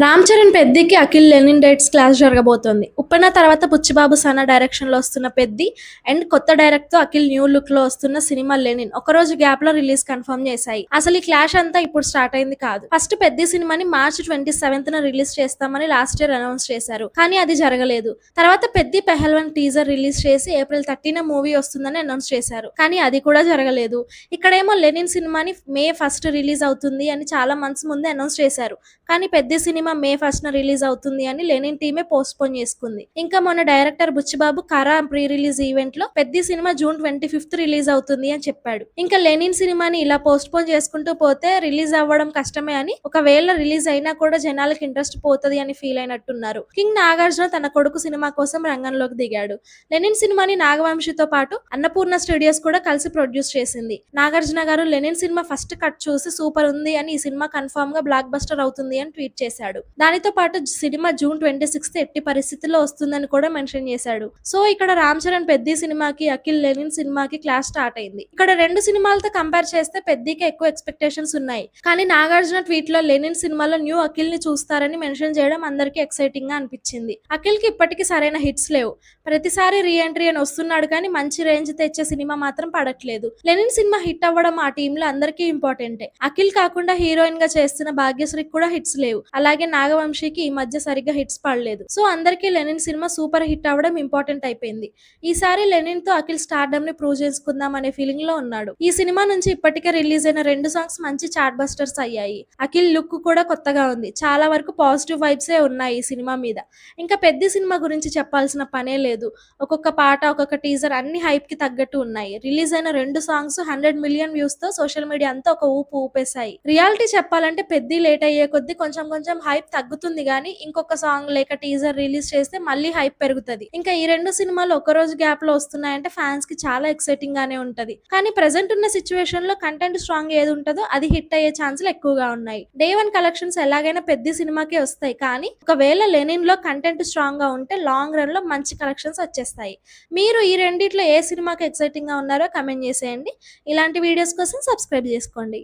రామ్ చరణ్ పెద్దికి Akhil Lenin dates clash జరగబోతోంది. ఉప్పెన తర్వాత బుచ్చిబాబు సన డైరెక్షన్ లో వస్తున్న పెద్ది అండ్ కొత్త డైరెక్ట్ తో అఖిల్ న్యూ లుక్ లో వస్తున్న సినిమా లెనిన్ ఒకరోజు గ్యాప్ లో రిలీజ్ కన్ఫర్మ్ చేశాయి. అసలు ఈ క్లాష్ అంతా ఇప్పుడు స్టార్ట్ అయింది కాదు. ఫస్ట్ పెద్ది సినిమాని మార్చ్ 27th రిలీజ్ చేస్తామని లాస్ట్ ఇయర్ అనౌన్స్ చేశారు. కానీ అది జరగలేదు. తర్వాత పెద్ది పెహల్వన్ టీజర్ రిలీజ్ చేసి ఏప్రిల్ 30న మూవీ వస్తుందని అనౌన్స్ చేశారు. కానీ అది కూడా జరగలేదు. ఇక్కడేమో లెనిన్ సినిమాని మే 1st రిలీజ్ అవుతుంది అని చాలా మంత్స్ ముందే అనౌన్స్ చేశారు. కానీ పెద్ది సినిమా మే 1st రిలీజ్ అవుతుంది అని లెనిన్ టీమే పోస్ట్ పోన్ చేసుకుంది. ఇంకా మొన్న డైరెక్టర్ బుచ్చిబాబు కరా ప్రీ రిలీజ్ ఈవెంట్ లో Peddi cinema June 25th release అవుతుంది అని చెప్పాడు. ఇంకా లెనిన్ సినిమాని ఇలా పోస్ట్ పోన్ చేసుకుంటూ పోతే రిలీజ్ అవ్వడం కష్టమే అని, ఒకవేళ రిలీజ్ అయినా కూడా జనాలకి ఇంట్రెస్ట్ పోతది అని ఫీల్ అయినట్టున్నారు. కింగ్ నాగార్జున తన కొడుకు సినిమా కోసం రంగంలోకి దిగాడు. లెనిన్ సినిమాని నాగవంశితో పాటు అన్నపూర్ణ స్టూడియోస్ కూడా కలిసి ప్రొడ్యూస్ చేసింది. నాగార్జున గారు లెనిన్ సినిమా ఫస్ట్ కట్ చూసి సూపర్ ఉంది అని, ఈ సినిమా కన్ఫర్మ్ గా బ్లాక్ బస్టర్ అవుతుంది అని ట్వీట్ చేశాడు. దానితో పాటు సినిమా జూన్ 26th ఎట్టి పరిస్థితుల్లో వస్తుందని కూడా మెన్షన్ చేశాడు. సో ఇక్కడ రామ్ చరణ్ పెద్ది సినిమాకి, అఖిల్ లెనిన్ సినిమాకి క్లాష్ స్టార్ట్ అయింది. ఇక్కడ రెండు సినిమాలతో కంపేర్ చేస్తే పెద్దికి ఎక్కువ ఎక్స్పెక్టేషన్స్ ఉన్నాయి. కానీ నాగార్జున ట్వీట్ లో లెనిన్ సినిమాలో న్యూ అఖిల్ ని చూస్తారని మెన్షన్ చేయడం అందరికీ ఎక్సైటింగ్ గా అనిపించింది. అఖిల్ కి ఇప్పటికీ సరైన హిట్స్ లేవు. ప్రతిసారి రీ ఎంట్రీ అని వస్తున్నాడు కానీ మంచి రేంజ్ తెచ్చే సినిమా మాత్రం పడట్లేదు. లెనిన్ సినిమా హిట్ అవ్వడం ఆ టీమ్ లో అందరికీ ఇంపార్టెంటే. అఖిల్ కాకుండా హీరోయిన్ గా చేస్తున్న భాగ్యశ్రీకి కూడా హిట్స్ లేవు. అలాగే నాగవంశీకి ఈ మధ్య సరిగ్గా హిట్స్ పడలేదు. సో అందరికీ లెనిన్ సినిమా సూపర్ హిట్ అవ్వడం ఇంపార్టెంట్ అయిపోయింది. ఈసారి లెనిన్ తో అఖిల్ స్టార్డమ్ ని ప్రూవ్ చేసుకుందాం అనే ఫీలింగ్ లో ఉన్నాడు. ఈ సినిమా నుంచి ఇప్పటికే రిలీజ్ అయిన 2 సాంగ్స్ మంచి చార్ట్ బస్టర్స్ అయ్యాయి. అఖిల్ లుక్ కూడా కొత్తగా ఉంది. చాలా వరకు పాజిటివ్ వైబ్సే ఉన్నాయి ఈ సినిమా మీద. ఇంకా పెద్ద సినిమా గురించి చెప్పాల్సిన పనే లేదు. ఒక్కొక్క పాట, ఒక్కొక్క టీజర్ అన్ని హైప్ కి తగ్గట్టు ఉన్నాయి. రిలీజ్ అయిన 2 సాంగ్స్ 100 మిలియన్ వ్యూస్ తో సోషల్ మీడియా అంతా ఒక ఊపు ఊపేశాయి. రియాలిటీ చెప్పాలంటే పెద్ది లేట్ అయ్యే కొద్దీ కొంచెం హైప్ తగ్గుతుంది గానీ ఇంకొక సాంగ్ లేక టీజర్ రిలీజ్ చేస్తే మళ్ళీ హైప్ పెరుగుతుంది. ఇంకా ఈ 2 సినిమాలు ఒక రోజు గ్యాప్ లో వస్తున్నాయంటే ఫ్యాన్స్ కి చాలా ఎక్సైటింగ్ గానే ఉంటది. కానీ ప్రెసెంట్ ఉన్న సిచ్యువేషన్ లో కంటెంట్ స్ట్రాంగ్ ఏది ఉంటుందో అది హిట్ అయ్యే ఛాన్సులు ఎక్కువగా ఉన్నాయి. డే 1 కలెక్షన్స్ ఎలాగైనా పెద్ద సినిమాకే వస్తాయి. కానీ ఒకవేళ లెనిన్ లో కంటెంట్ స్ట్రాంగ్ గా ఉంటే లాంగ్ రన్ లో మంచి కలెక్షన్స్ వచ్చేస్తాయి. మీరు ఈ రెండిట్లో ఏ సినిమాకి ఎక్సైటింగ్ గా ఉన్నారో కమెంట్ చేసేయండి. ఇలాంటి వీడియోస్ కోసం సబ్స్క్రైబ్ చేసుకోండి.